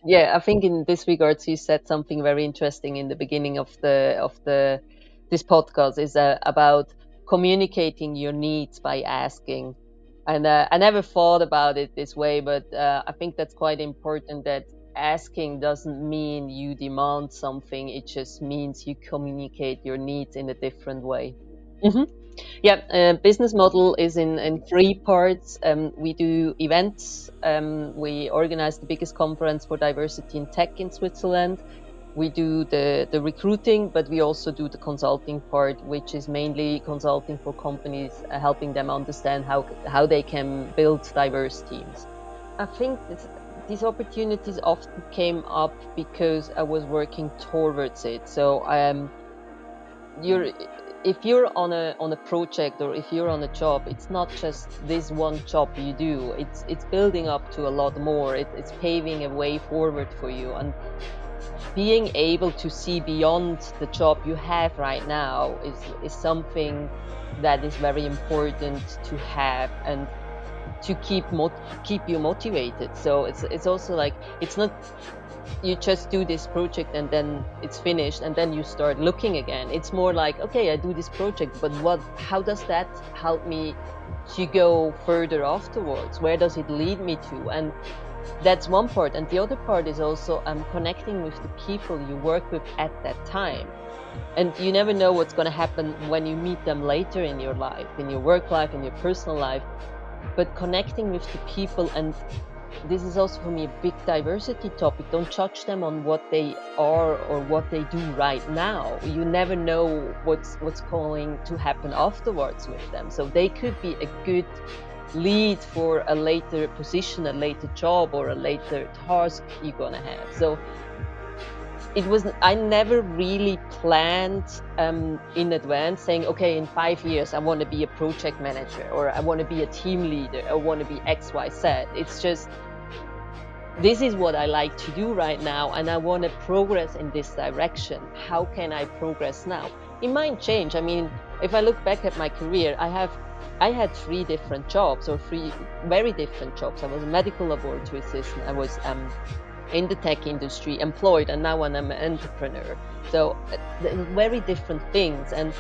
Yeah, I think in this regards, you said something very interesting in the beginning of the this podcast is about communicating your needs by asking. And I never thought about it this way, but I think that's quite important. That asking doesn't mean you demand something; it just means you communicate your needs in a different way. Mhm. Yeah, business model is in three parts. We do events. We organize the biggest conference for diversity in tech in Switzerland. We do the recruiting, but we also do the consulting part, which is mainly consulting for companies, helping them understand how they can build diverse teams. I think these opportunities often came up because I was working towards it. So you're if you're on a project, or if you're on a job, it's not just this one job you do. It's building up to a lot more. It's paving a way forward for you, and being able to see beyond the job you have right now is something that is very important to have, and to keep you motivated. So it's also like, it's not you just do this project and then it's finished and then you start looking again. It's more like, okay, I do this project, but how does that help me to go further afterwards? Where does it lead me to? And that's one part. And the other part is also connecting with the people you work with at that time. And you never know what's going to happen when you meet them later in your life, in your work life, in your personal life. But connecting with the people, and this is also for me a big diversity topic. Don't judge them on what they are or what they do right now. You never know what's going to happen afterwards with them. So they could be a good lead for a later position, a later job, or a later task you're gonna have. So I never really planned in advance saying, okay, in 5 years I want to be a project manager, or I want to be a team leader, I want to be XYZ. It's just, this is what I like to do right now, and I want to progress in this direction. How can I progress now? It might change. I mean, if I look back at my career, I had three different jobs, or three very different jobs. I was a medical laboratory assistant. I was in the tech industry employed, and now I'm an entrepreneur. So very different things, and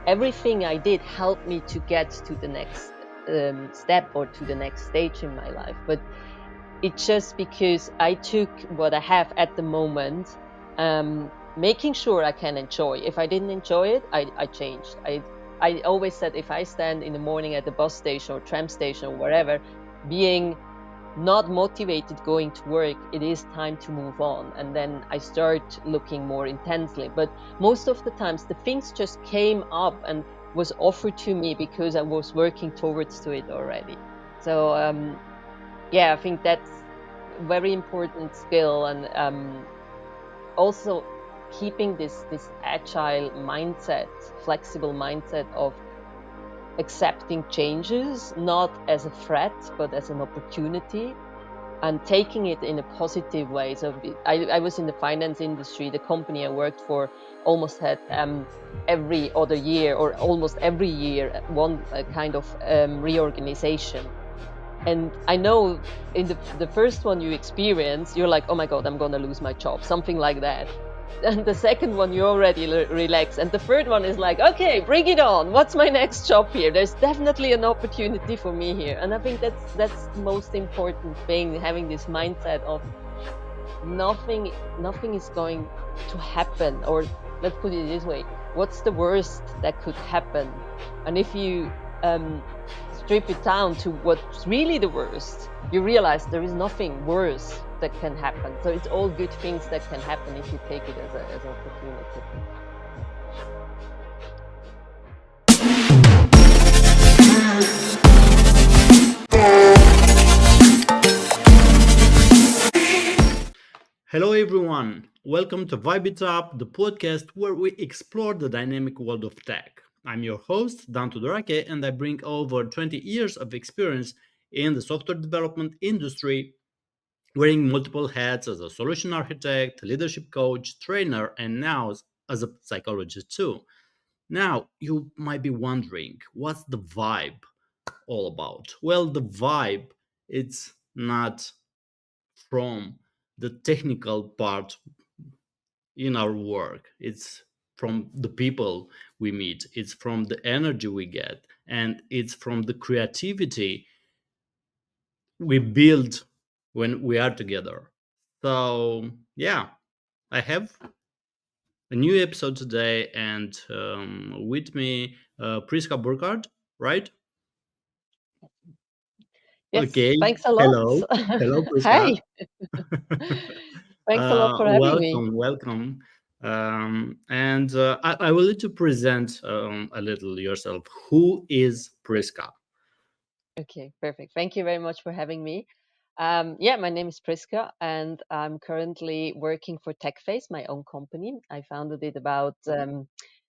everything I did helped me to get to the next step, or to the next stage in my life. But it's just because I took what I have at the moment, making sure I can enjoy. If I didn't enjoy it, I changed. I always said, if I stand in the morning at the bus station or tram station or wherever, being not motivated going to work, it is time to move on. And then I start looking more intensely. But most of the times, the things just came up and was offered to me because I was working towards to it already. So yeah, I think that's a very important skill. And also keeping this agile mindset, flexible mindset of accepting changes, not as a threat, but as an opportunity, and taking it in a positive way. So I was in the finance industry. The company I worked for almost had every other year, or almost every year, one kind of reorganization. And I know in the first one you experience, you're like, oh my God, I'm going to lose my job, something like that. And the second one, you already relax. And the third one is like, okay, bring it on. What's my next job here? There's definitely an opportunity for me here. And I think that's the most important thing, having this mindset of nothing is going to happen. Or let's put it this way, what's the worst that could happen? And if you strip it down to what's really the worst, you realize there is nothing worse that can happen. So it's all good things that can happen if you take it as an opportunity. Hello, everyone. Welcome to Vibe It Up, the podcast where we explore the dynamic world of tech. I'm your host, Dan Tudorache, and I bring over 20 years of experience in the software development industry, wearing multiple hats as a solution architect, leadership coach, trainer, and now as a psychologist too. Now, you might be wondering, what's the vibe all about? Well, the vibe, it's not from the technical part in our work. It's from the people we meet, it's from the energy we get, and it's from the creativity we build when we are together. So, yeah, I have a new episode today, and with me, Priska Burkard, right? Yes, Okay, thanks a lot. hello. Hello, Priska. Hi, thanks a lot for having me. Welcome. I will need to present a little yourself. Who is Priska? Okay, perfect. Thank you very much for having me. Yeah, my name is Priska, and I'm currently working for TechFace, my own company. I founded it about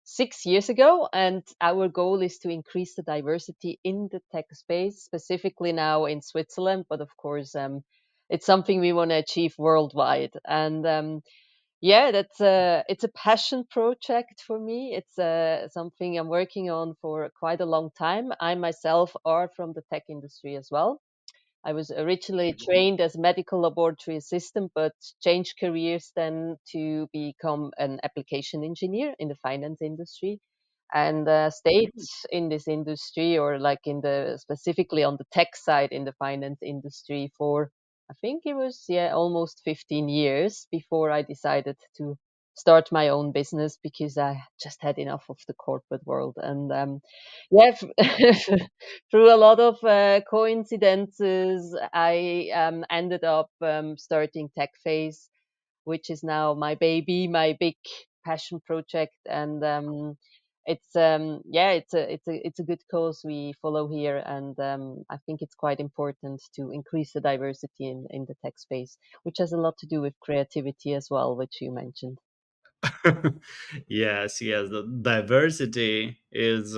6 years ago, and our goal is to increase the diversity in the tech space, specifically now in Switzerland. But of course, it's something we want to achieve worldwide. And yeah, that's it's a passion project for me. It's something I'm working on for quite a long time. I myself are from the tech industry as well. I was originally trained as medical laboratory assistant, but changed careers then to become an application engineer in the finance industry, and stayed in this industry, or like in the specifically on the tech side in the finance industry for, I think it was, yeah, almost 15 years before I decided to start my own business because I just had enough of the corporate world. And yeah, through a lot of coincidences, I ended up starting TechFace, which is now my baby, my big passion project. And it's yeah, it's a good cause we follow here, and I think it's quite important to increase the diversity in the tech space, which has a lot to do with creativity as well, which you mentioned. Yes, yes. The diversity is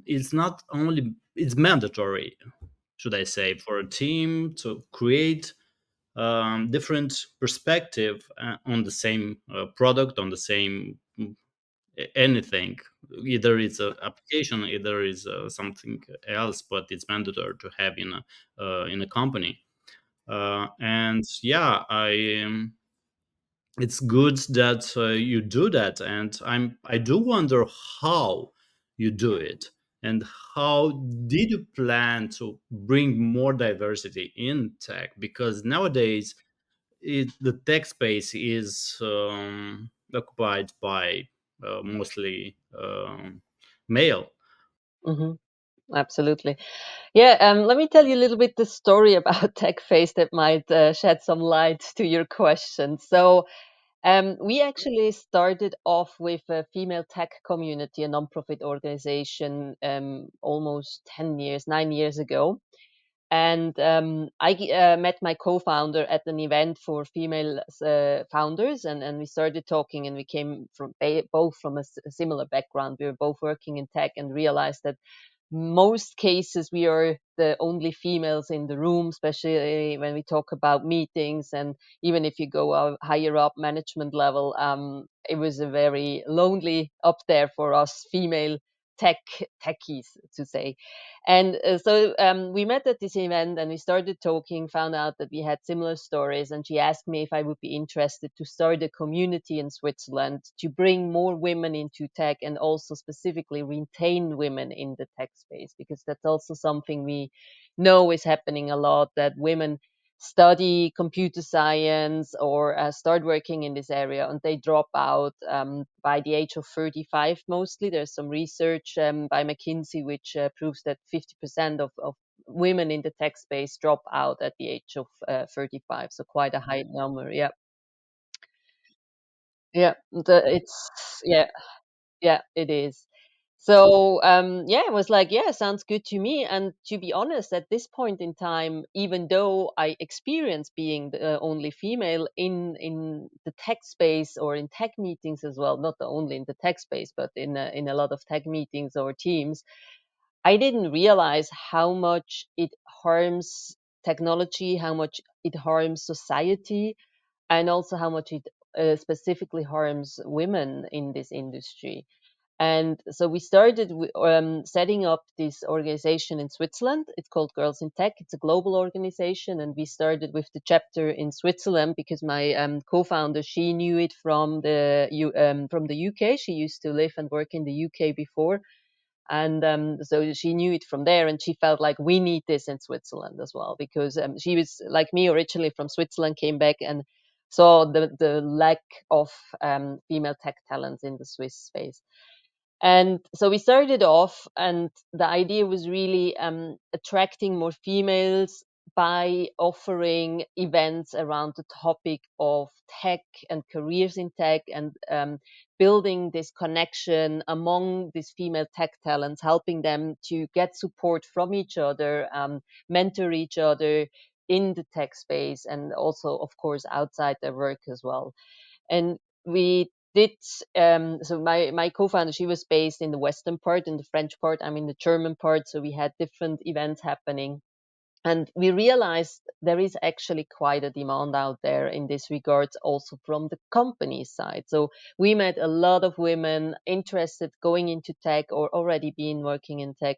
it's not only it's mandatory, should I say, for a team to create different perspective on the same product, on the same anything. Either it's an application, either is something else, but it's mandatory to have in a company. And yeah, it's good that you do that, and I do wonder how you do it, and how did you plan to bring more diversity in tech, because nowadays the tech space is occupied by mostly male. Hmm. Absolutely. Yeah, let me tell you a little bit the story about TechFace that might shed some light to your question. So, we actually started off with a female tech community, a nonprofit organization, almost 10 years, 9 years ago. And I met my co-founder at an event for female founders, and we started talking, and we came from both from a similar background. We were both working in tech, and realized that most cases we are the only females in the room, especially when we talk about meetings. And even if you go higher up management level, it was a very lonely up there for us female techies, to say. And so we met at this event, and we started talking, found out that we had similar stories, and she asked me if I would be interested to start a community in Switzerland to bring more women into tech, and also specifically retain women in the tech space, because that's also something we know is happening a lot, that women study computer science or start working in this area, and they drop out by the age of 35 mostly. There's some research by McKinsey which proves that 50% of women in the tech space drop out at the age of 35, so quite a high number. Yeah, yeah, yeah, yeah, it is. So yeah, it was like, yeah, sounds good to me. And to be honest, at this point in time, even though I experienced being the only female in the tech space or in tech meetings as well, not only in the tech space, but in a lot of tech meetings or teams, I didn't realize how much it harms technology, how much it harms society, and also how much it specifically harms women in this industry. And so we started setting up this organization in Switzerland. It's called Girls in Tech. It's a global organization, and we started with the chapter in Switzerland because my co-founder, she knew it from from the UK. She used to live and work in the UK before, and so she knew it from there, and she felt like we need this in Switzerland as well, because she was like me, originally from Switzerland, came back and saw the lack of female tech talents in the Swiss space. And so we started off, and the idea was really attracting more females by offering events around the topic of tech and careers in tech, and building this connection among these female tech talents, helping them to get support from each other, mentor each other in the tech space, and also, of course, outside their work as well. And we did so my co-founder, she was based in the western part, in the French part, I'm in the German part, so we had different events happening. And we realized there is actually quite a demand out there in this regards, also from the company side. So we met a lot of women interested going into tech or already been working in tech,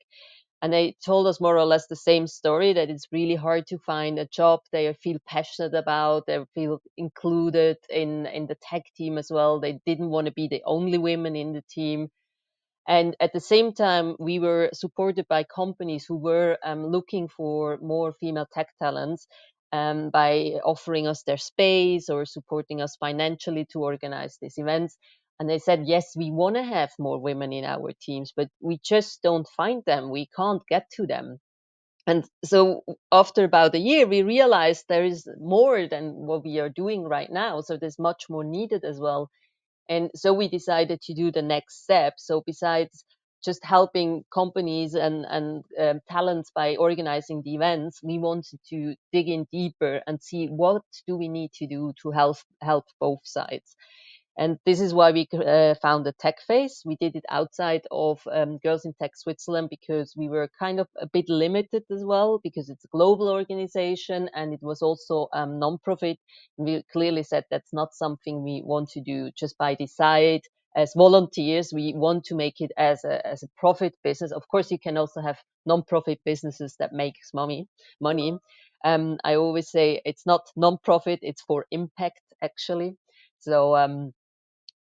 and they told us more or less the same story, that it's really hard to find a job they feel passionate about, they feel included in the tech team as well. They didn't want to be the only women in the team. And at the same time, we were supported by companies who were looking for more female tech talents, by offering us their space or supporting us financially to organize these events. And they said, yes, we want to have more women in our teams, but we just don't find them. We can't get to them. And so after about a year, we realized there is more than what we are doing right now. So there's much more needed as well. And so we decided to do the next step. So besides just helping companies and talents by organizing the events, we wanted to dig in deeper and see what do we need to do to help both sides. And this is why we founded TechFace. We did it outside of Girls in Tech Switzerland because we were kind of a bit limited as well, because it's a global organization and it was also non-profit. We clearly said that's not something we want to do just by decide as volunteers. We want to make it as a profit business. Of course, you can also have non-profit businesses that makes money. I always say it's not non-profit; it's for impact, actually. So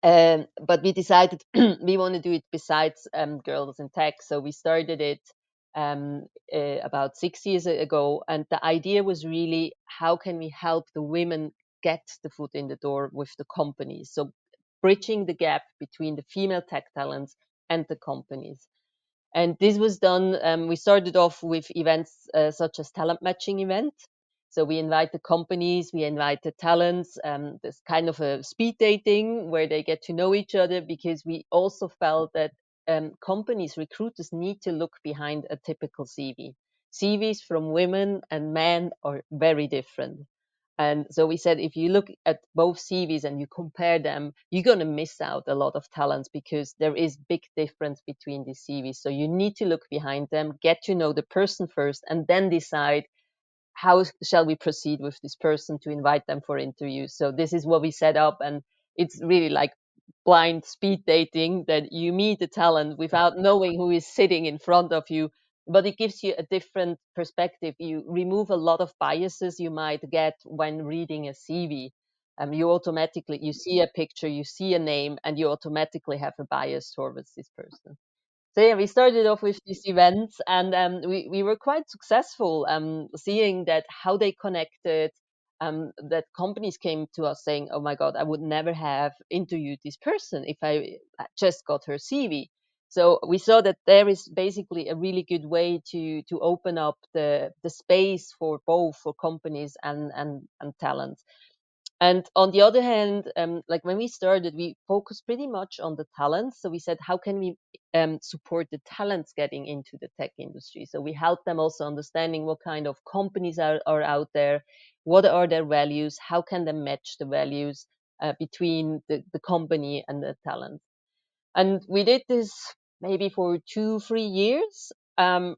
but we decided we want to do it besides girls in tech. So we started it um, about 6 years ago. And the idea was really, how can we help the women get the foot in the door with the companies? So bridging the gap between the female tech talents and the companies. And this was done, we started off with events such as talent matching event. So we invite the companies, we invite the talents. There's kind of a speed dating where they get to know each other, because we also felt that companies, recruiters need to look behind a typical CV. CVs from women and men are very different. And so we said, if you look at both CVs and you compare them, you're going to miss out a lot of talents, because there is big difference between these CVs. So you need to look behind them, get to know the person first, and then decide how shall we proceed with this person to invite them for interviews. So this is what we set up, and it's really like blind speed dating, that you meet the talent without knowing who is sitting in front of you, but it gives you a different perspective. You remove a lot of biases you might get when reading a CV. You automatically, you see a picture, you see a name, and you automatically have a bias towards this person. So yeah, we started off with these events, and we were quite successful, seeing that how they connected. That companies came to us saying, "Oh my God, I would never have interviewed this person if I just got her CV." So we saw that there is basically a really good way to open up the space for both, for companies and talent. And on the other hand, like when we started, we focused pretty much on the talents. So we said, how can we support the talents getting into the tech industry? So we help them also understanding what kind of companies are out there, what are their values, how can they match the values between the company and the talent. And we did this maybe for 2 3 years. And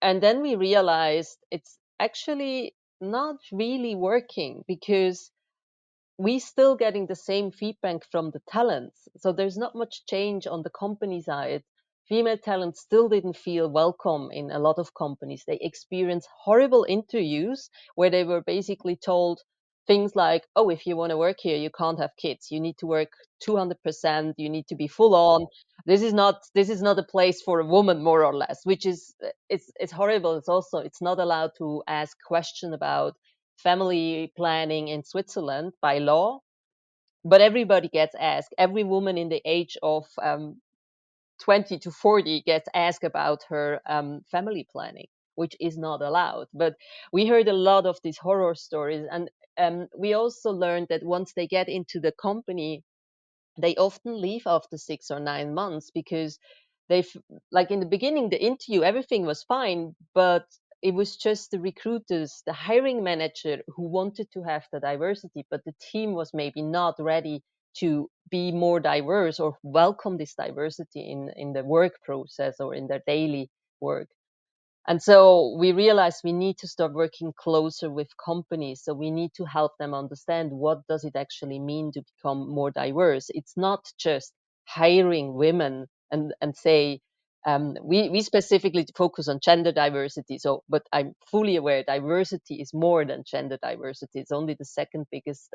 then we realized it's actually not really working, because we still getting the same feedback from the talents. So there's not much change on the company side. Female talent still didn't feel welcome in a lot of companies. They experienced horrible interviews where they were basically told things like, oh, if you want to work here, you can't have kids. You need to work 200%. You need to be full on. This is not a place for a woman, more or less, which is it's horrible. It's not allowed to ask question about family planning in Switzerland by law, but everybody gets asked. Every woman in the age of 20 to 40 gets asked about her family planning, which is not allowed. But we heard a lot of these horror stories, and we also learned that once they get into the company, they often leave after 6 or 9 months because they've, like in the beginning the interview everything was fine, but it was just the recruiters, the hiring manager, who wanted to have the diversity, but the team was maybe not ready to be more diverse or welcome this diversity in the work process or in their daily work. And so we realized we need to start working closer with companies. So we need to help them understand what does it actually mean to become more diverse. It's not just hiring women and say, we specifically focus on gender diversity. So, but I'm fully aware diversity is more than gender diversity. It's only the second biggest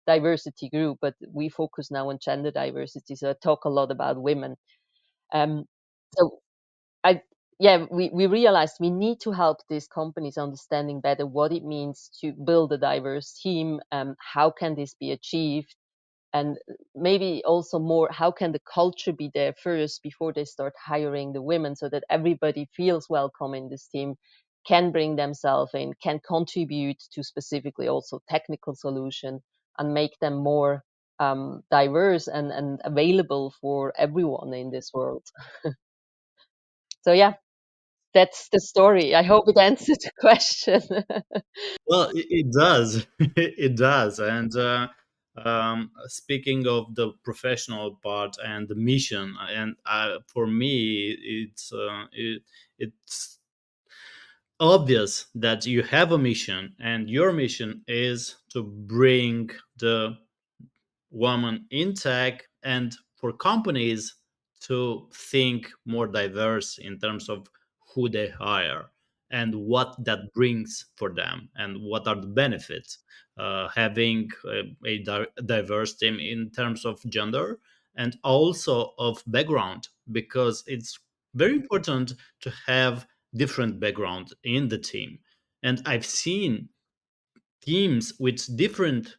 diversity group, but we focus now on gender diversity. So I talk a lot about women. Um, so I yeah, we realized we need to help these companies understanding better what it means to build a diverse team. How can this be achieved? And maybe also more, how can the culture be there first before they start hiring the women so that everybody feels welcome in this team, can bring themselves in, can contribute to specifically also technical solution and make them more diverse and available for everyone in this world. So yeah, that's the story. I hope it answered the question. Well, it does. It does. And speaking of the professional part and the mission, and for me, it's obvious that you have a mission, and your mission is to bring the woman in tech and for companies to think more diverse in terms of who they hire and what that brings for them and what are the benefits having a diverse team in terms of gender and also of background, because it's very important to have different background in the team. And I've seen teams with different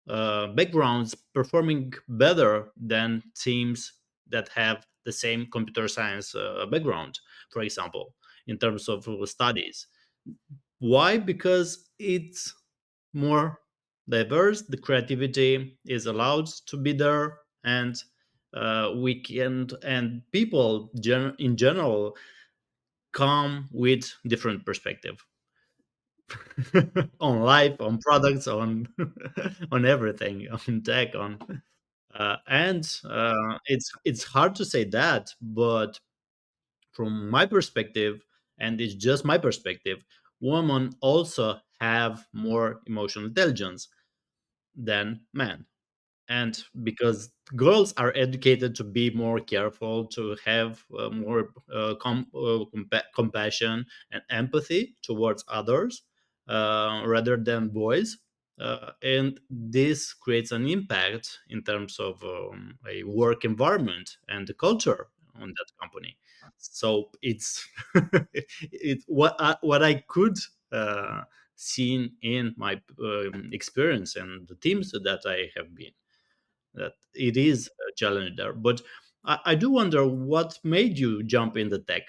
backgrounds performing better than teams that have the same computer science background, for example, in terms of studies. Why? Because it's more diverse, the creativity is allowed to be there, and we can, and people in general come with different perspective on life, on products, on on everything, on tech, on and it's hard to say that, but from my perspective, and it's just my perspective, women also have more emotional intelligence than men. And because girls are educated to be more careful, to have more compassion and empathy towards others rather than boys, and this creates an impact in terms of a work environment and the culture on that company. So it's it what I could seen in my experience and the teams that I have been, that it is a challenge there. But I do wonder what made you jump in the tech.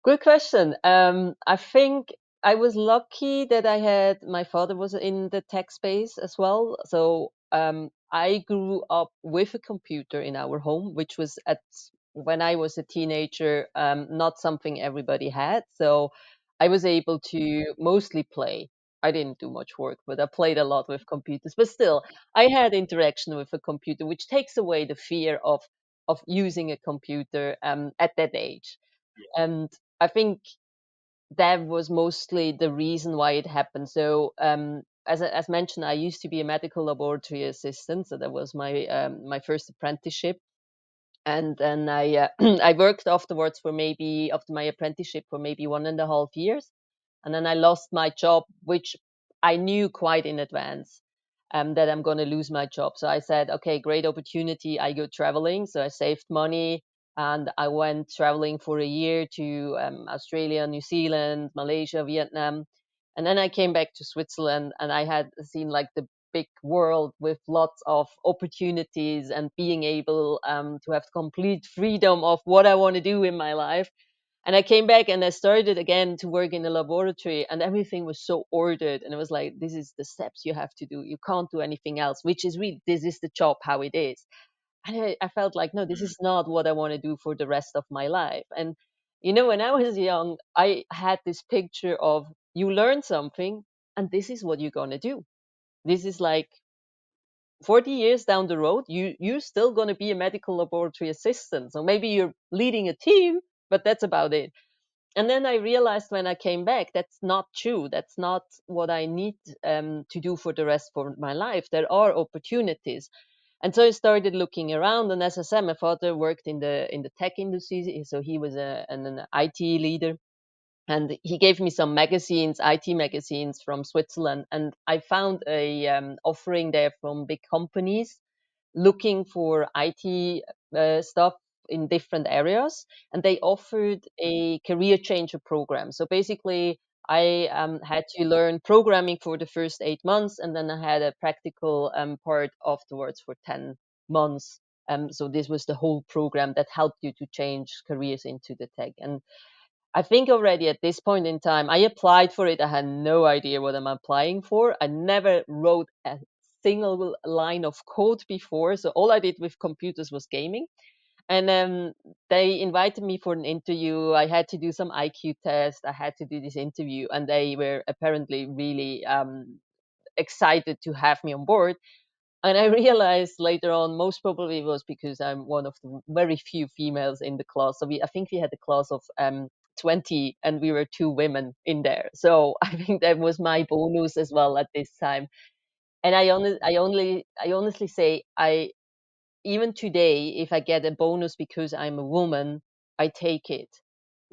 Good question. I think I was lucky that I had my father was in the tech space as well. So I grew up with a computer in our home, which was at when I was a teenager, not something everybody had. So I was able to mostly play. I didn't do much work, but I played a lot with computers. But still, I had interaction with a computer, which takes away the fear of using a computer at that age. And I think that was mostly the reason why it happened. So as mentioned, I used to be a medical laboratory assistant, so that was my first apprenticeship. And then I I worked afterwards for maybe after my apprenticeship for maybe 1.5 years, and then I lost my job, which I knew quite in advance that I'm going to lose my job. So I said, okay, great opportunity. I go traveling. So I saved money and I went traveling for a year to Australia, New Zealand, Malaysia, Vietnam. And then I came back to Switzerland and I had seen like the big world with lots of opportunities and being able to have complete freedom of what I want to do in my life. And I came back and I started again to work in the laboratory, and everything was so ordered. And it was like, this is the steps you have to do. You can't do anything else, which is really, this is the job, how it is. And I felt like, no, this is not what I want to do for the rest of my life. And, when I was young, I had this picture of you learn something and this is what you're going to do. This is like 40 years down the road, you're still going to be a medical laboratory assistant. So maybe you're leading a team, but that's about it. And then I realized when I came back, that's not true. That's not what I need to do for the rest of my life. There are opportunities. And so I started looking around. And as I said, my father worked in the tech industry. So he was an IT leader. And he gave me some magazines, IT magazines from Switzerland. And I found a offering there from big companies looking for IT stuff in different areas, and they offered a career changer program. So basically, I had to learn programming for the first 8 months, and then I had a practical part afterwards for 10 months. So this was the whole program that helped you to change careers into the tech. And I think already at this point in time, I applied for it. I had no idea what I'm applying for. I never wrote a single line of code before. So all I did with computers was gaming. And they invited me for an interview. I had to do some IQ test. I had to do this interview. And they were apparently really excited to have me on board. And I realized later on, most probably it was because I'm one of the very few females in the class. So I think we had a class of 20 and we were two women in there. So I think that was my bonus as well at this time. And I honestly say, even today, if I get a bonus because I'm a woman, I take it,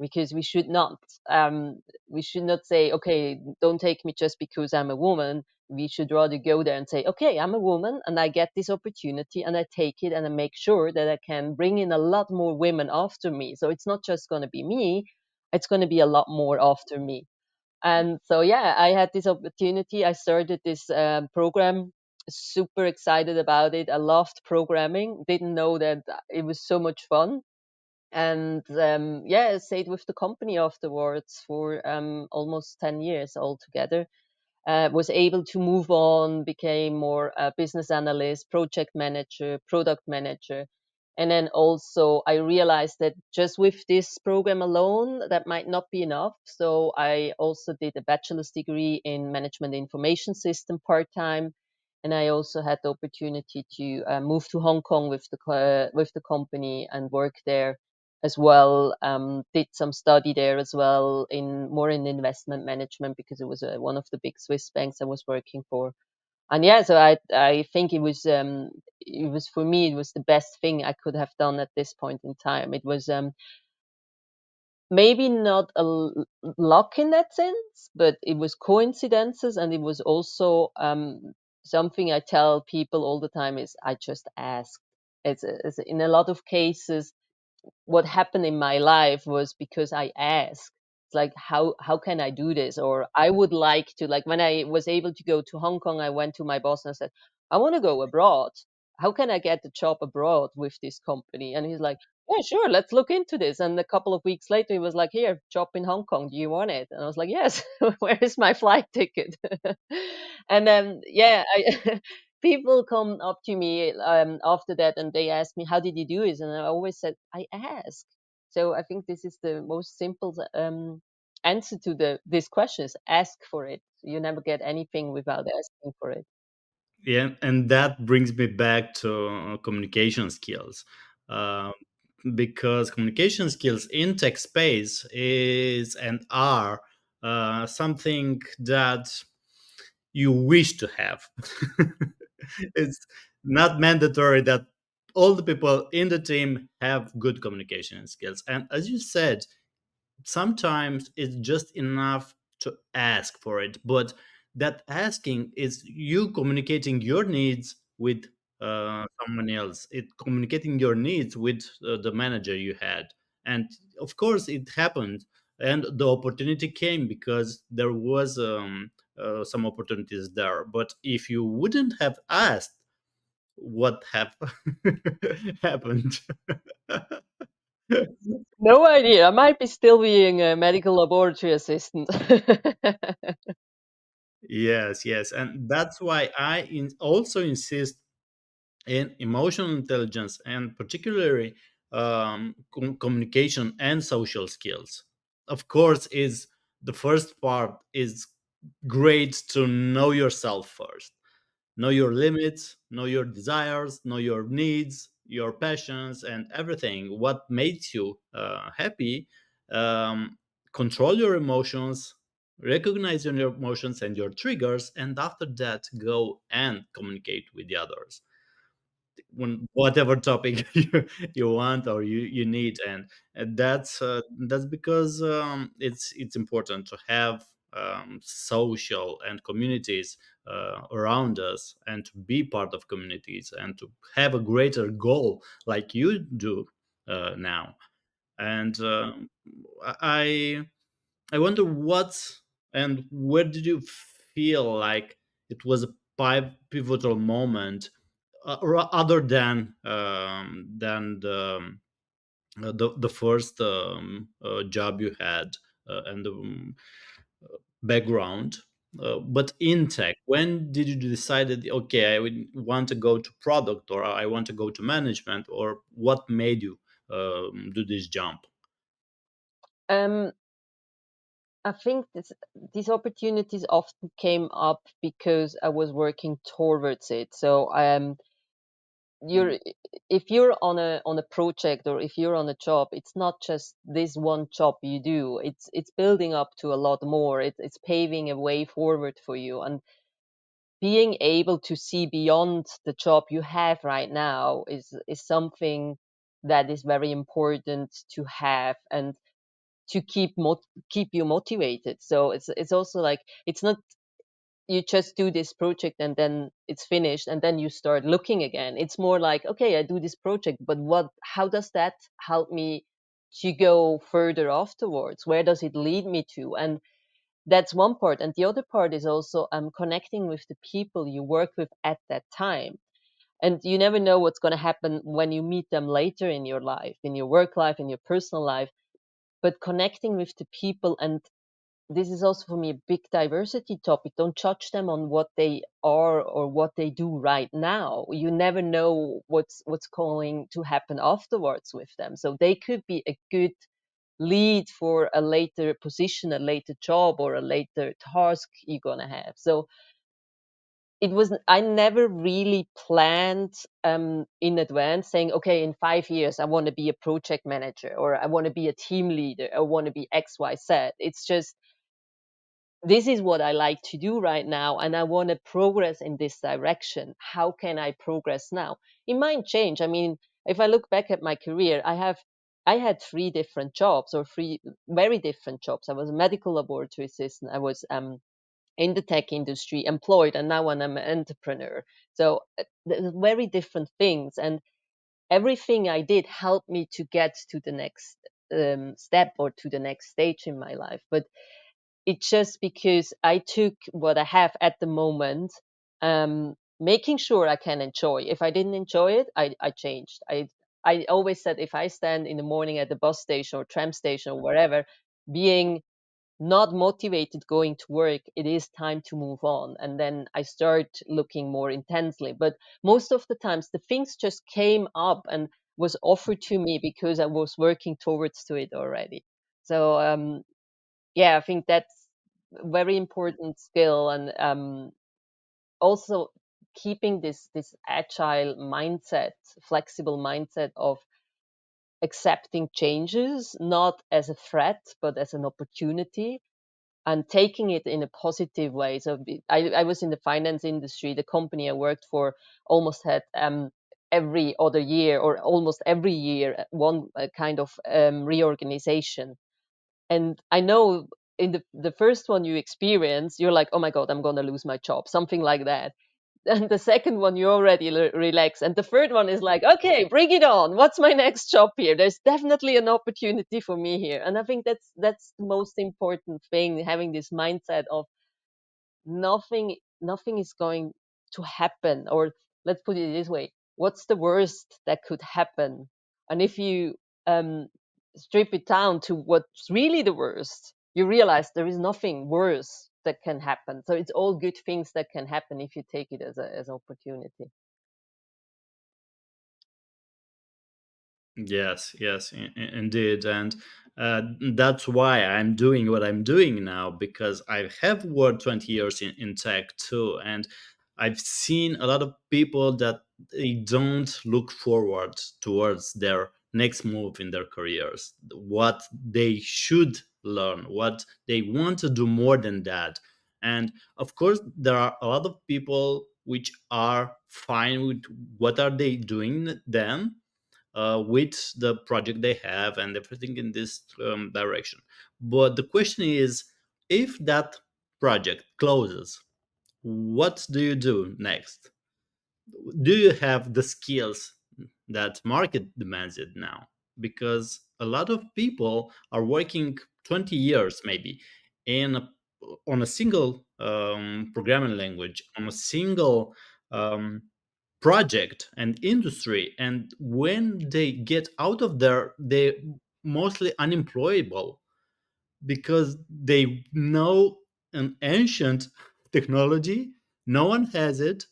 because um, we should not say, okay, don't take me just because I'm a woman. We should rather go there and say, okay, I'm a woman and I get this opportunity and I take it and I make sure that I can bring in a lot more women after me. So it's not just going to be me; it's going to be a lot more after me. And so, yeah, I had this opportunity. I started this program, super excited about it. I loved programming, didn't know that it was so much fun. And yeah, I stayed with the company afterwards for almost 10 years altogether. Was able to move on, became more a business analyst, project manager, product manager. And then also I realized that just with this program alone, that might not be enough. So I also did a bachelor's degree in management information system part-time. And I also had the opportunity to move to Hong Kong with the company and work there as well. Did some study there as well in more in investment management because it was one of the big Swiss banks I was working for. And yeah, so I think it was for me, it was the best thing I could have done at this point in time. It was maybe not luck in that sense, but it was coincidences, and it was also something I tell people all the time is I just asked. It's in a lot of cases what happened in my life was because I asked. It's like how can I do this? Or I would like to, like when I was able to go to Hong Kong, I went to my boss and I said, I want to go abroad. How can I get a job abroad with this company? And he's like, yeah, sure, let's look into this. And a couple of weeks later, he was like, here, job in Hong Kong. Do you want it? And I was like, yes, where is my flight ticket? And then, yeah, people come up to me after that and they ask me, how did you do it? And I always said, I asked. So I think this is the most simple answer to this question is ask for it. You never get anything without asking for it. Yeah, and that brings me back to communication skills. Uh, because communication skills in tech space is and are something that you wish to have. It's not mandatory that all the people in the team have good communication skills. And as you said, sometimes it's just enough to ask for it, but that asking is you communicating your needs with someone else, it communicating your needs with the manager you had. And of course it happened, and the opportunity came because there was some opportunities there. But if you wouldn't have asked, what have happened? No idea. I might be still being a medical laboratory assistant. Yes, yes, and that's why also insist in emotional intelligence, and particularly communication and social skills. Of course, is the first part is great to know yourself first, know your limits, know your desires, know your needs, your passions, and everything. What makes you happy? Um, Control your emotions, recognize your emotions and your triggers, and after that, go and communicate with the others when whatever topic you want or you need. And that's because it's important to have social and communities around us, and to be part of communities, and to have a greater goal like you do now. And I I wonder what and where did you feel like it was a pivotal moment, other than the first job you had and the background. But in tech, when did you decide that okay, I would want to go to product, or I want to go to management, or what made you do this jump? um, I think these opportunities often came up because I was working towards it. So you're if you're on a project, or if you're on a job, it's not just this one job you do. It's building up to a lot more. It's paving a way forward for you, and being able to see beyond the job you have right now is something that is very important to have, and to keep you motivated. So it's also like, it's not you just do this project and then it's finished and then you start looking again. It's more like, okay, I do this project, but how does that help me to go further afterwards? Where does it lead me to? And that's one part. And the other part is also connecting with the people you work with at that time. And you never know what's going to happen when you meet them later in your life, in your work life, in your personal life. But connecting with the people, and this is also for me a big diversity topic. Don't judge them on what they are or what they do right now. You never know what's going to happen afterwards with them. So they could be a good lead for a later position, a later job, or a later task you're gonna have. So I never really planned in advance saying, okay, in 5 years I want to be a project manager, or I want to be a team leader, I want to be XYZ. It's just, this is what I like to do right now, and I want to progress in this direction. How can I progress now? It might change. I mean, if I look back at my career, I had three different jobs, or three very different jobs. I was a medical laboratory assistant. I was in the tech industry employed, and now I'm an entrepreneur. So very different things, and everything I did helped me to get to the next step, or to the next stage in my life. But it's just because I took what I have at the moment, making sure I can enjoy. If I didn't enjoy it, I changed. I always said, if I stand in the morning at the bus station or tram station or wherever, being not motivated going to work, it is time to move on. And then I start looking more intensely. But most of the times, the things just came up and was offered to me because I was working towards to it already. So yeah, I think that's a very important skill. And also keeping this agile mindset, flexible mindset of accepting changes not as a threat but as an opportunity. and taking it in a positive way. So I was in the finance industry. The company I worked for almost had every other year or almost every year one kind of reorganization. And I know in the first one you experience, you're like, oh my God, I'm going to lose my job, something like that. And the second one you already relax, and the third one is like, okay, bring it on, what's my next job here? There's definitely an opportunity for me here. And I think that's the most important thing, having this mindset of nothing is going to happen, or let's put it this way, what's the worst that could happen? And if you um strip it down to what's really the worst, you realize there is nothing worse that can happen. So it's all good things that can happen if you take it as an opportunity. Yes, yes, indeed, and that's why I'm doing what I'm doing now, because I have worked 20 years in tech too, and I've seen a lot of people that they don't look forward towards their next move in their careers, what they should learn, what they want to do more than that. And of course, there are a lot of people which are fine with what are they doing then, with the project they have and everything in this direction. But the question is, if that project closes, what do you do next? Do you have the skills that market demands it now? Because a lot of people are working 20 years maybe in on a single programming language, on a single um, project and industry, and when they get out of there, they're mostly unemployable because they know an ancient technology, no one has it,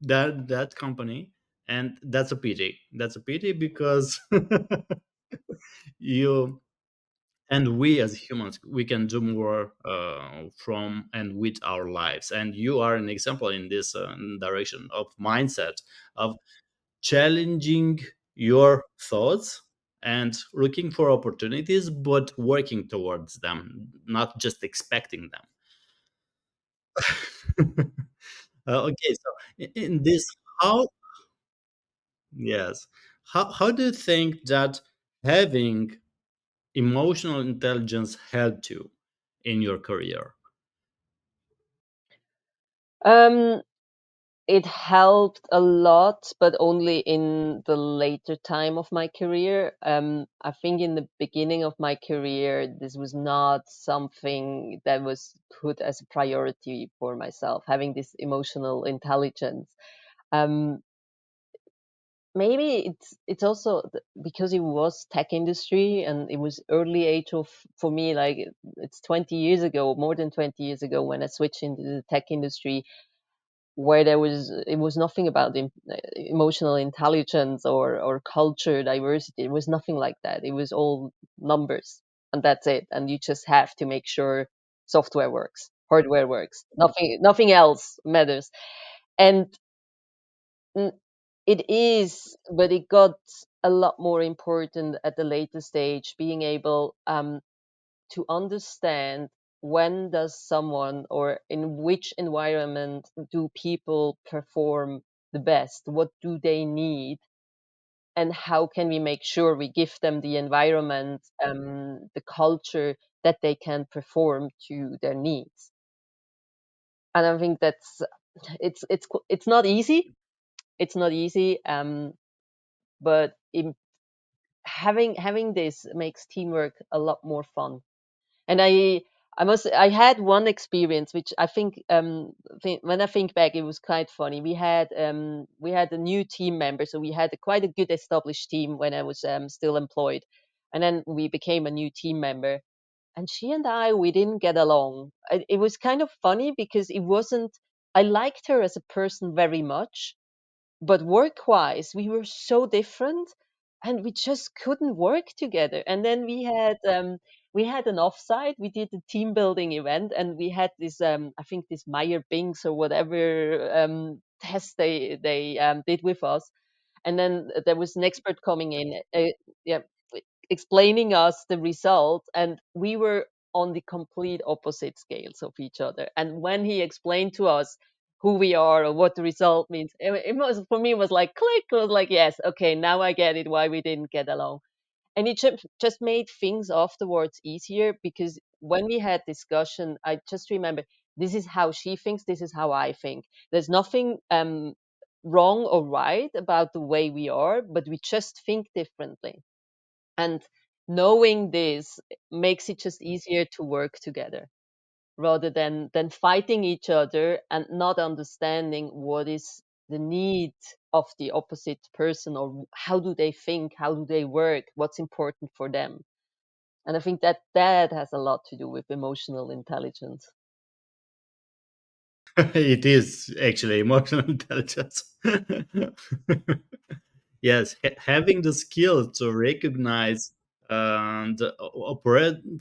that company, and that's a pity. That's a pity because you and we as humans, we can do more from and with our lives, and you are an example in this direction of mindset, of challenging your thoughts and looking for opportunities, but working towards them, not just expecting them. Okay, so in this, how, yes, how do you think that having emotional intelligence helped you in your career? um It helped a lot, but only in the later time of my career. I think in the beginning of my career, this was not something that was put as a priority for myself, having this emotional intelligence. Um, Maybe it's also because it was tech industry and it was early age of, for me, like it's 20 years ago, more than 20 years ago when I switched into the tech industry, where it was nothing about emotional intelligence or culture diversity. It was nothing like that. It was all numbers, and that's it. And you just have to make sure software works, hardware works, nothing else matters. And mm, it is, but it got a lot more important at the later stage, being able to understand when does someone, or in which environment do people perform the best, what do they need, and how can we make sure we give them the environment, the culture that they can perform to their needs. And I think that's it's not easy. It's not easy, but having this makes teamwork a lot more fun. And I had one experience which I think, when I think back, it was quite funny. We had a new team member, so we had quite a good established team when I was still employed, and then we became a new team member. And she and we didn't get along. It was kind of funny because it wasn't. I liked her as a person very much, but work wise we were so different, and we just couldn't work together. And then we had an offsite, we did a team building event, and we had this, I think this Meyer Bings or whatever test they did with us. And then there was an expert coming in, yeah, explaining us the result, and we were on the complete opposite scales of each other. And when he explained to us who we are or what the result means, it was for me, it was like click. It was like, yes, okay, now I get it why we didn't get along. And it just made things afterwards easier, because when we had discussion, I just remember, this is how she thinks, this is how I think. There's nothing wrong or right about the way we are, but we just think differently. And knowing this makes it just easier to work together, rather than fighting each other and not understanding what is the need of the opposite person, or how do they think, how do they work, what's important for them. And I think that that has a lot to do with emotional intelligence. It is actually emotional intelligence. Yes, having the skill to recognize the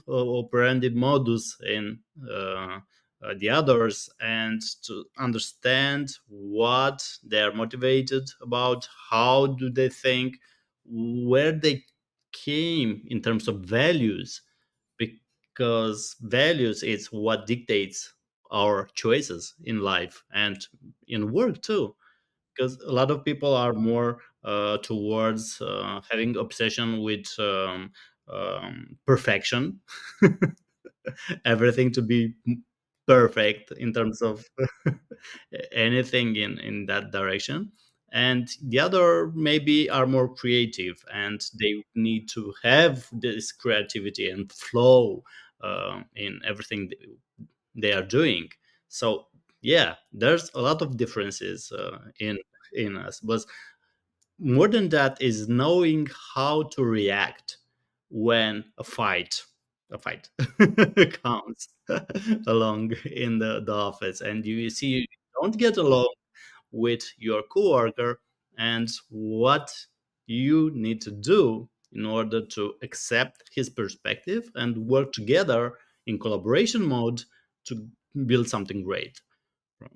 operandi modus in the others, and to understand what they're motivated about, how do they think, where they came in terms of values, because values is what dictates our choices in life and in work too, because a lot of people are more towards having obsession with perfection, everything to be perfect in terms of anything in that direction. And the other maybe are more creative, and they need to have this creativity and flow in everything they are doing. So yeah, there's a lot of differences in us, but more than that is knowing how to react when a fight comes along in the office, and you see you don't get along with your coworker, and what you need to do in order to accept his perspective and work together in collaboration mode to build something great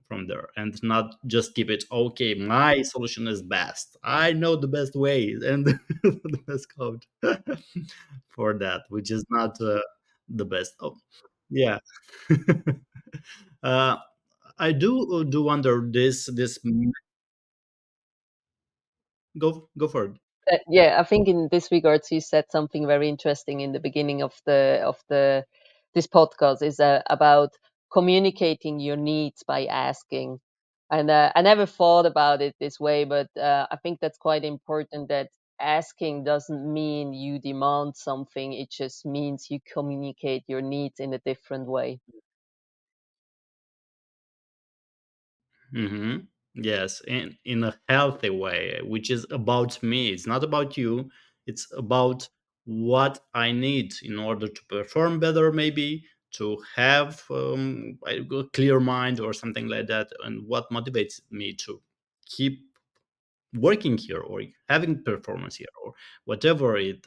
from there, and not just keep it okay, my solution is best, I know the best way and the best code for that, which is not the best. Oh yeah. uh, I do wonder this. Go for it. Yeah, I think in this regards, you said something very interesting in the beginning of the this podcast, is about communicating your needs by asking. And I never thought about it this way, but I think that's quite important. That asking doesn't mean you demand something; it just means you communicate your needs in a different way. Hmm. Yes, in a healthy way, which is about me. It's not about you. It's about what I need in order to perform better, maybe to have a clear mind or something like that, and what motivates me to keep working here or having performance here or whatever it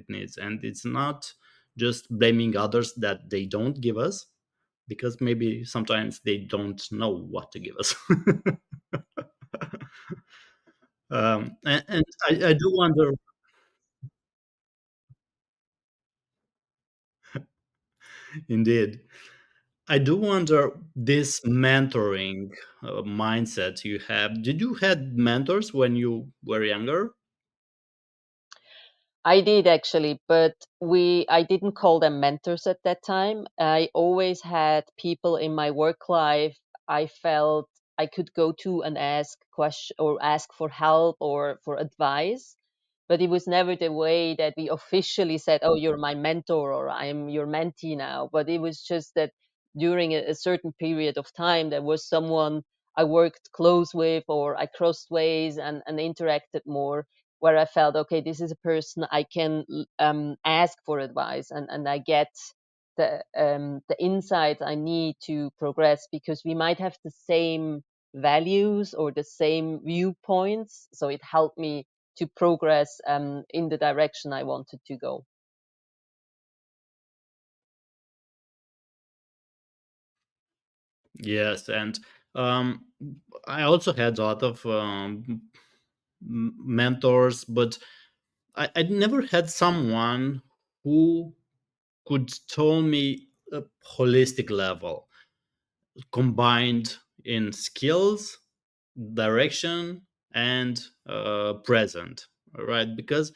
needs. And it's not just blaming others that they don't give us, because maybe sometimes they don't know what to give us. And I do wonder, indeed, I do wonder this mentoring mindset you have. Did you had mentors when you were younger? I did actually, but we I didn't call them mentors at that time. I always had people in my work life I felt I could go to and ask question or ask for help or for advice, but it was never the way that we officially said, "Oh, you're my mentor," or "I'm your mentee now." But it was just that during a certain period of time, there was someone I worked close with, or I crossed ways and interacted more, where I felt, okay, this is a person I can ask for advice, and I get the insights I need to progress, because we might have the same values or the same viewpoints. So it helped me to progress in the direction I wanted to go. Yes, and um, I also had a lot of mentors, but I never had someone who could tell me a holistic level, combined in skills, direction, and present, right? Because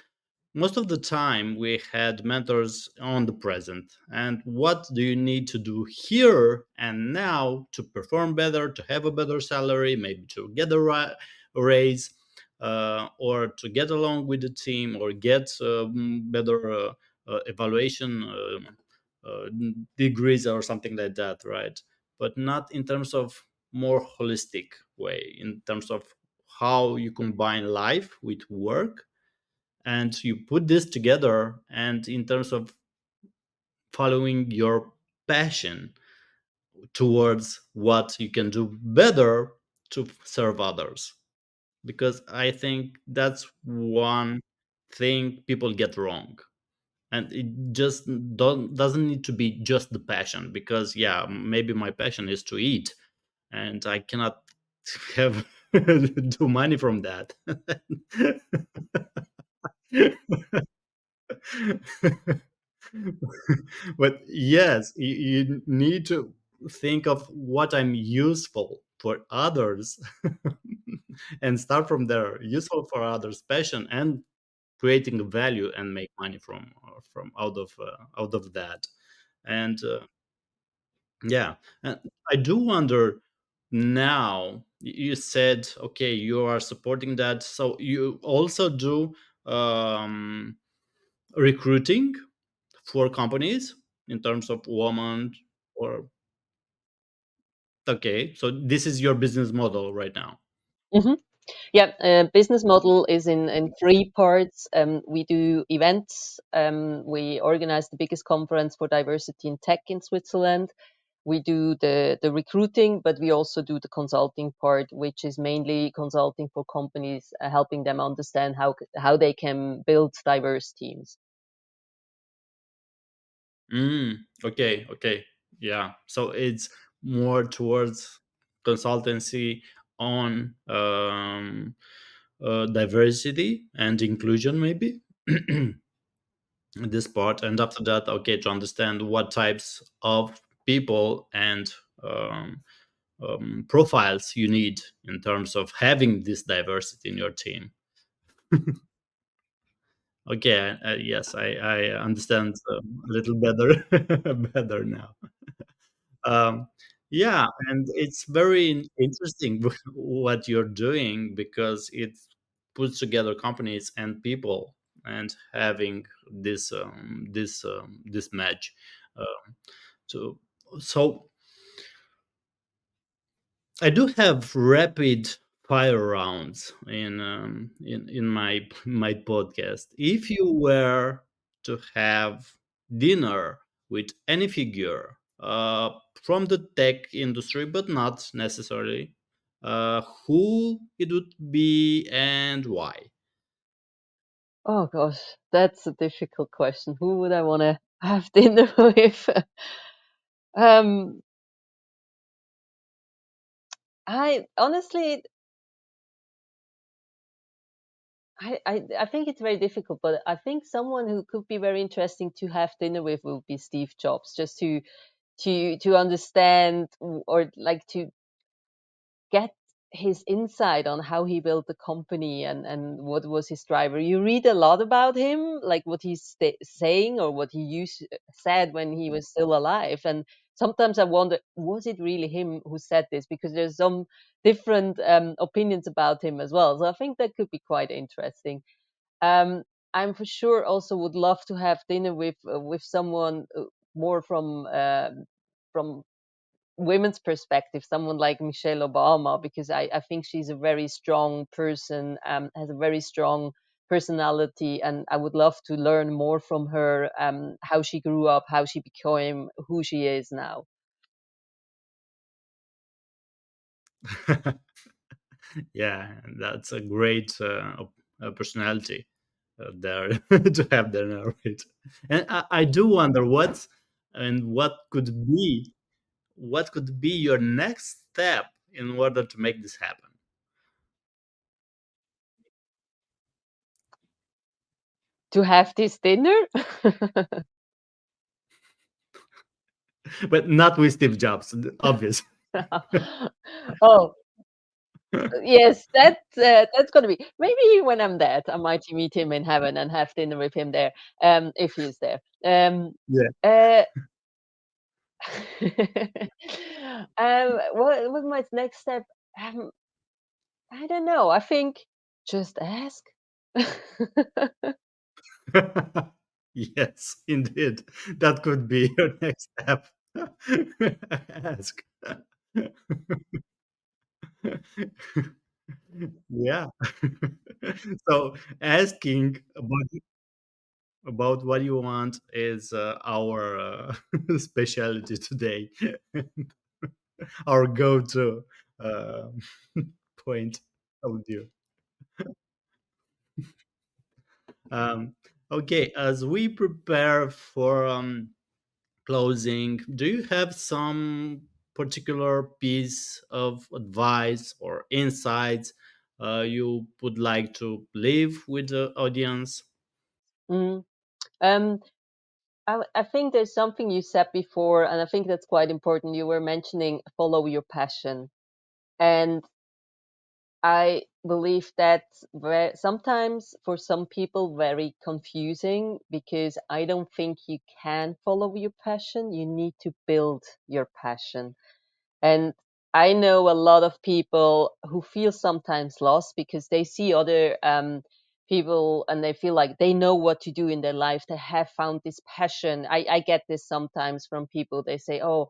most of the time we had mentors on the present, and what do you need to do here and now to perform better, to have a better salary, maybe to get a raise, or to get along with the team, or get better evaluation uh, degrees or something like that, right? But not in terms of more holistic way, in terms of how you combine life with work, and you put this together, and in terms of following your passion towards what you can do better to serve others. Because I think that's one thing people get wrong, and it just doesn't need to be just the passion. Because yeah, maybe my passion is to eat, and I cannot have do money from that. But yes, you need to think of what I'm useful for others, and start from there. Useful for others, passion, and creating value, and make money from out of that. And yeah, and I do wonder now. You said okay, you are supporting that, so you also do um, recruiting for companies in terms of women, or okay, so this is your business model right now. Mhm. Yeah, business model is in three parts. We do events. We organize the biggest conference for diversity in tech in Switzerland. We do the recruiting, but we also do the consulting part, which is mainly consulting for companies, helping them understand how they can build diverse teams. Okay, okay, yeah, so it's more towards consultancy on diversity and inclusion, maybe. This part, and after that, okay, to understand what types of people and um, profiles you need in terms of having this diversity in your team. Okay, yes, I understand a little better better now. Um, yeah, and it's very interesting what you're doing, because it puts together companies and people, and having this match. Um, so so I do have rapid fire rounds in my podcast. If you were to have dinner with any figure from the tech industry, but not necessarily, who it would be and why? Oh gosh, that's a difficult question. Who would I want to have dinner with? um, I honestly, I think it's very difficult, but I think someone who could be very interesting to have dinner with would be Steve Jobs, just to understand or like to get his insight on how he built the company and what was his driver. You read a lot about him, like what he's saying or what he said when he was still alive, and sometimes I wonder, was it really him who said this? Because there's some different opinions about him as well. So I think that could be quite interesting. Um, I'm for sure also would love to have dinner with someone more from women's perspective, someone like Michelle Obama, because I think she's a very strong person, has a very strong personality, and I would love to learn more from her, how she grew up, how she became who she is now. Yeah, that's a great personality there to have there narrate. And I do wonder what could be your next step in order to make this happen. To have this dinner. but not with Steve Jobs, obvious. Oh, yes, that's gonna be maybe when I'm dead, I might meet him in heaven and have dinner with him there, if he's there. Yeah. Uh, what was my next step? Um, I don't know. I think just ask. Yes, indeed. That could be your next step. Ask. Yeah. So asking about what you want is our specialty today, our go-to uh, point of view. Um, okay, as we prepare for closing, do you have some particular piece of advice or insights you would like to leave with the audience? Mm. Um, I think there's something you said before, and I think that's quite important. You were mentioning follow your passion, and I believe that's sometimes for some people very confusing because I don't think you can follow your passion. You need to build your passion. And I know a lot of people who feel sometimes lost because they see other people and they feel like they know what to do in their life. They have found this passion. I get this sometimes from people. They say, "Oh,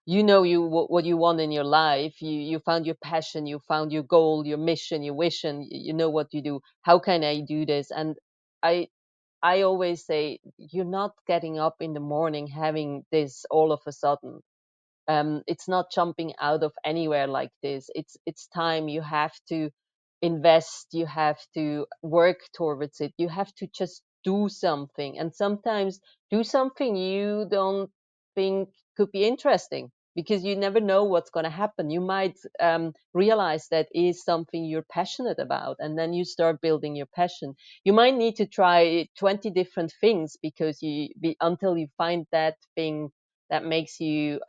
you know what you want in your life. You found your passion. You found your goal, your mission, your vision. You know what you do. How can I do this?" And I I always say, "You're not getting up in the morning having this all of a sudden. It's not jumping out of anywhere like this. It's time. You have to invest. You have to work towards it. You have to just do something, and sometimes do something you don't think could be interesting because you never know what's going to happen. You might realize that is something you're passionate about, and then you start building your passion. You might need to try 20 different things because until you find that thing that makes you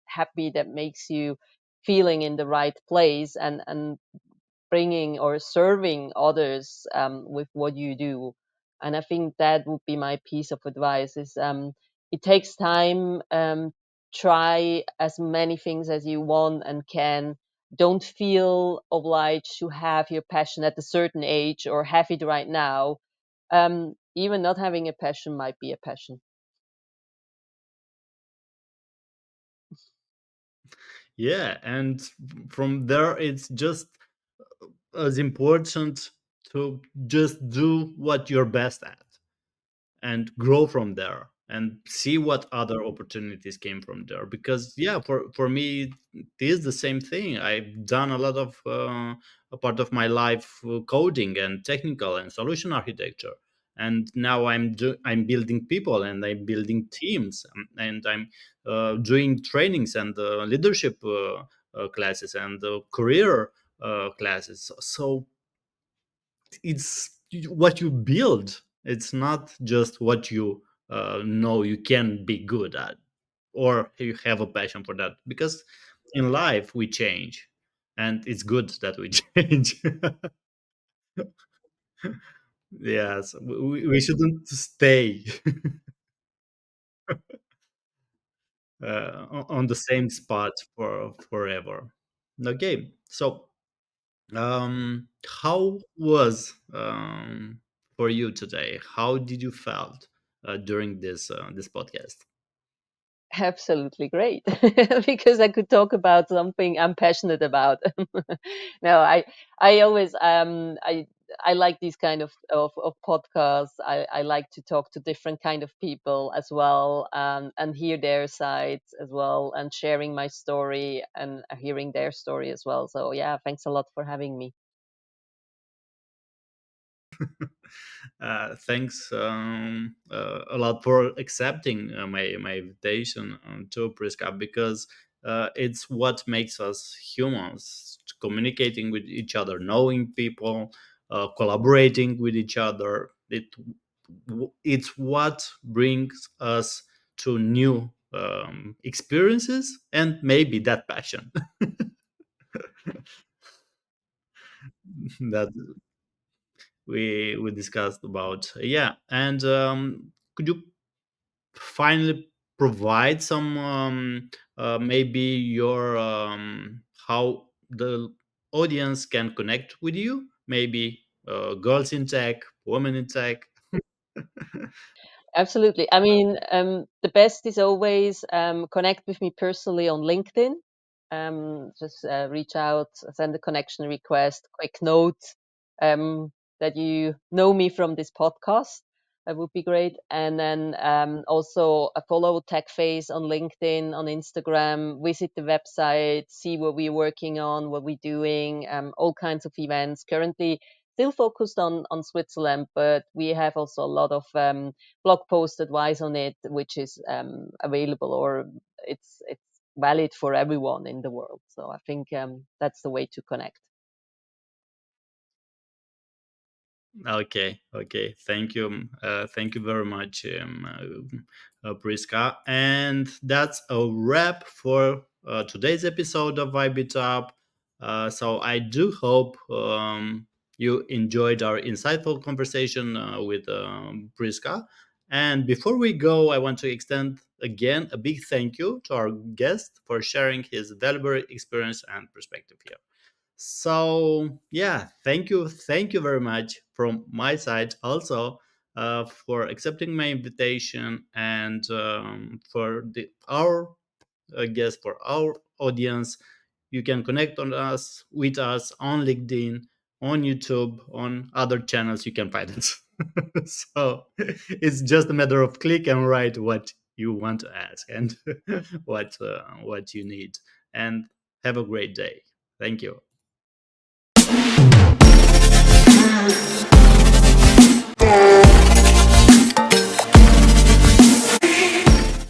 happy, that makes you feeling in the right place, and bringing or serving others with what you do. And I think that would be my piece of advice: is it takes time. Try as many things as you want and can. Don't feel obliged to have your passion at a certain age or have it right now. Even not having a passion might be a passion. Yeah, and from there, it's just as important to just do what you're best at and grow from there and see what other opportunities came from there. Because yeah, for me it is the same thing. I've done a lot of a part of my life coding and technical and solution architecture, and now I'm building people and I'm building teams, and I'm doing trainings and leadership classes and career classes. So it's what you build. It's not just what you know you can be good at or you have a passion for that. Because in life we change, and it's good that we change. Yes, we shouldn't stay on the same spot for forever. Okay, so how was for you today? How did you felt during this podcast? Absolutely great because I could talk about something I'm passionate about. No, I always I like these kind of podcasts. I like to talk to different kind of people as well, and hear their sides as well, and sharing my story and hearing their story as well. So yeah, thanks a lot for having me. Thanks a lot for accepting my invitation to Priska, because it's what makes us humans, communicating with each other, knowing people, collaborating with each other. It's what brings us to new experiences and maybe that passion that we discussed about. Yeah, and could you finally provide some maybe your how the audience can connect with you? Maybe girls in tech, women in tech. Absolutely. I mean, the best is always connect with me personally on LinkedIn. Just reach out, send a connection request, quick note that you know me from this podcast. That would be great. And then also follow TechFace on LinkedIn, on Instagram, visit the website, see what we're working on, what we're doing, all kinds of events. Currently, still focused on Switzerland, but we have also a lot of blog post advice on it, which is available, or it's valid for everyone in the world. So I think that's the way to connect. Okay, okay. Thank you very much, Priska. And that's a wrap for today's episode of Vibe It Up. So I do hope you enjoyed our insightful conversation with Priska. And before we go, I want to extend again a big thank you to our guest for sharing his valuable experience and perspective here. So yeah, thank you very much from my side also for accepting my invitation and for the our guess for our audience. You can connect on us with us on LinkedIn, on YouTube, on other channels. You can find us. So it's just a matter of click and write what you want to ask and what you need. And have a great day. Thank you.